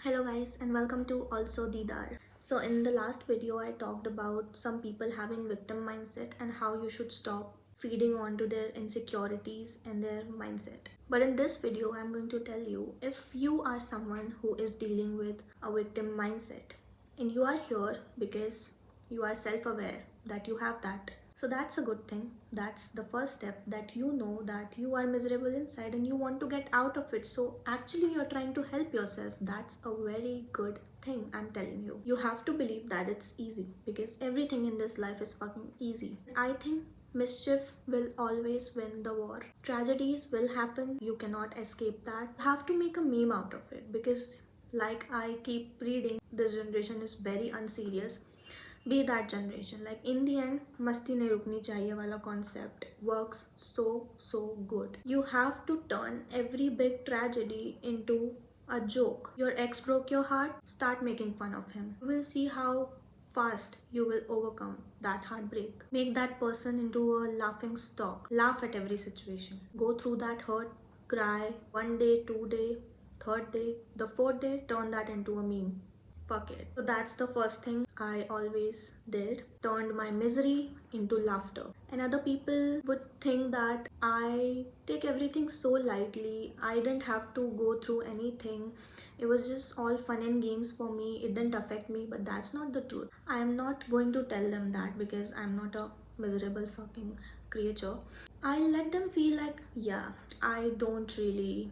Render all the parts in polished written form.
Hello guys and welcome to Also Didar. So in the last video I talked about some people having victim mindset and how you should stop feeding onto their insecurities and their mindset. But in this video I'm going to tell you, if you are someone who is dealing with a victim mindset and you are here because you are self-aware that you have that, so that's a good thing. That's the first step, that you know that you are miserable inside and you want to get out of it. So actually you're trying to help yourself. That's a very good thing, I'm telling you. You have to believe that it's easy, because everything in this life is fucking easy. I think mischief will always win the war. Tragedies will happen. You cannot escape that. You have to make a meme out of it, because like I keep reading, this generation is very unserious. Be that generation. Like in the end, masti nahi rukni chahiye wala concept works so good. You have to turn every big tragedy into a joke. Your ex broke your heart, start making fun of him. You will see how fast you will overcome that heartbreak. Make that person into a laughing stock. Laugh at every situation. Go through that hurt, cry, one day, 2 day, third day, the fourth day, turn that into a meme. Fuck it. So that's the first thing I always did. Turned my misery into laughter. And other people would think that I take everything so lightly. I didn't have to go through anything. It was just all fun and games for me. It didn't affect me, but that's not the truth. I am not going to tell them that, because I'm not a miserable fucking creature. I let them feel like, yeah, I don't really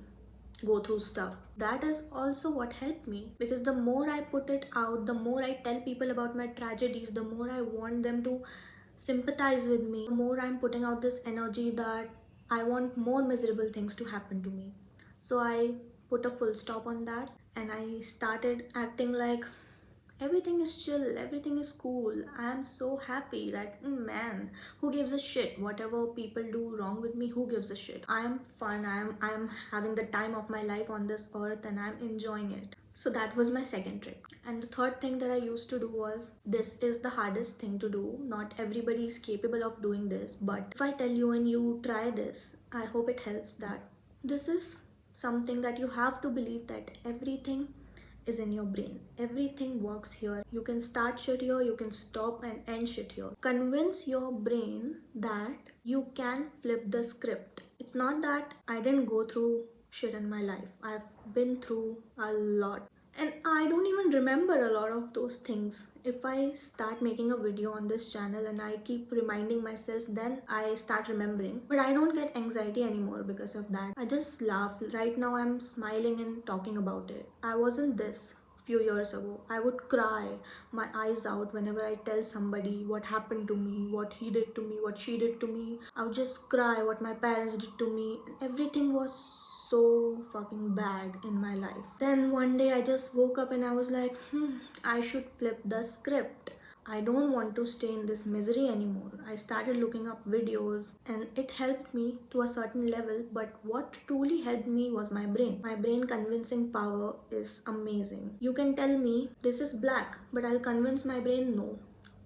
go through stuff. That is also what helped me, because the more I put it out, the more I tell people about my tragedies, the more I want them to sympathize with me, the more I'm putting out this energy that I want more miserable things to happen to me. So I put a full stop on that and I started acting like everything is chill, everything is cool, I am so happy. Like, man, who gives a shit whatever people do wrong with me? Who gives a shit? I am fun. I am having the time of my life on this earth and I'm enjoying it. So that was my second trick. And the third thing that I used to do was, this is the hardest thing to do. Not everybody is capable of doing this, but if I tell you and you try this, I hope it helps. That this is something that you have to believe, that everything is in your brain. Everything works here. You can start shit here, you can stop and end shit here. Convince your brain that you can flip the script. It's not that I didn't go through shit in my life. I've been through a lot. And I don't even remember a lot of those things. If I start making a video on this channel and I keep reminding myself, then I start remembering. But I don't get anxiety anymore because of that. I just laugh. Right now I'm smiling and talking about it. I wasn't this few years ago. I would cry my eyes out whenever I tell somebody what happened to me, what he did to me, what she did to me. I would just cry what my parents did to me. Everything was so fucking bad in my life. Then one day I just woke up and I was like, I should flip the script. I don't want to stay in this misery anymore. I started looking up videos and it helped me to a certain level, but what truly helped me was my brain. My brain convincing power is amazing. You can tell me this is black, but I'll convince my brain, no,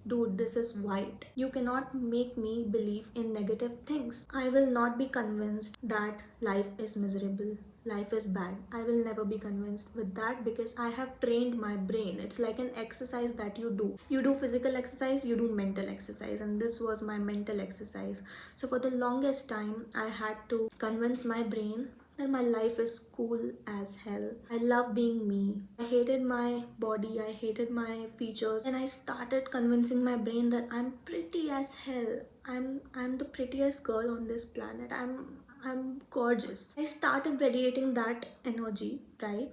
dude, this is white. You cannot make me believe in negative things. I will not be convinced that life is miserable, life is bad. I will never be convinced with that, because I have trained my brain. It's like an exercise that you do. You do physical exercise, you do mental exercise, and this was my mental exercise. So for the longest time, I had to convince my brain that my life is cool as hell. I love being me. I hated my body, I hated my features, and I started convincing my brain that I'm pretty as hell. I'm the prettiest girl on this planet. I'm gorgeous. I started radiating that energy, right?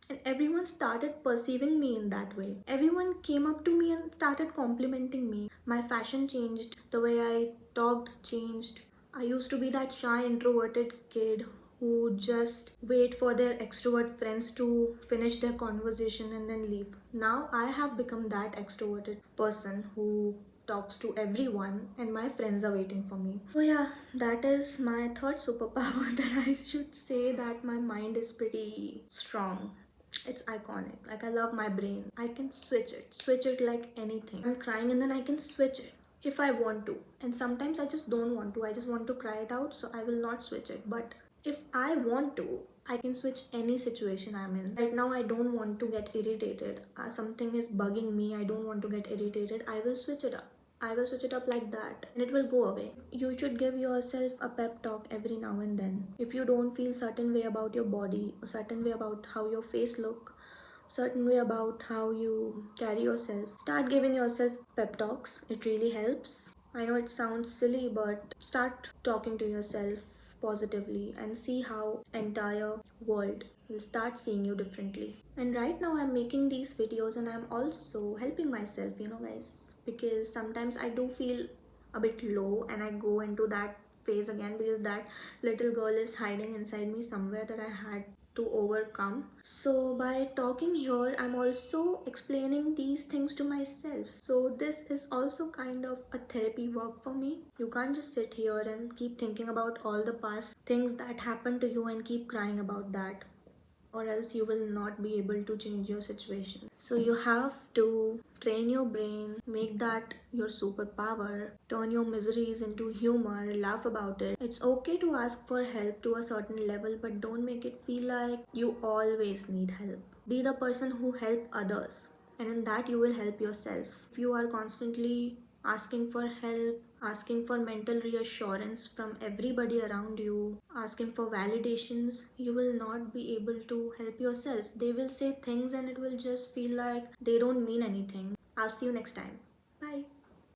And everyone started perceiving me in that way. Everyone came up to me and started complimenting me. My fashion changed, the way I talked changed. I used to be that shy, introverted kid who just wait for their extrovert friends to finish their conversation and then leave. Now I have become that extroverted person who talks to everyone and my friends are waiting for me. So yeah, that is my third superpower that I should say, that my mind is pretty strong. It's iconic. Like, I love my brain. I can switch it like anything. I'm crying and then I can switch it if I want to. And sometimes I just don't want to. I just want to cry it out, so I will not switch it. But if I want to, I can switch any situation I'm in. Right now, I don't want to get irritated. Something is bugging me. I don't want to get irritated. I will switch it up. I will switch it up like that and it will go away. You should give yourself a pep talk every now and then. If you don't feel certain way about your body, a certain way about how your face look, certain way about how you carry yourself, start giving yourself pep talks. It really helps. I know it sounds silly, but start talking to yourself positively and see how entire world will start seeing you differently. And right now I'm making these videos and I'm also helping myself, guys, because sometimes I do feel a bit low and I go into that phase again because that little girl is hiding inside me somewhere that I had to overcome. So by talking here, I'm also explaining these things to myself. So this is also kind of a therapy work for me. You can't just sit here and keep thinking about all the past things that happened to you and keep crying about that, or else you will not be able to change your situation. So you have to train your brain, make that your superpower, turn your miseries into humor, laugh about it. It's okay to ask for help to a certain level, but don't make it feel like you always need help. Be the person who help others, and in that you will help yourself. If you are constantly asking for help, asking for mental reassurance from everybody around you, asking for validations, you will not be able to help yourself. They will say things and it will just feel like they don't mean anything. I'll see you next time.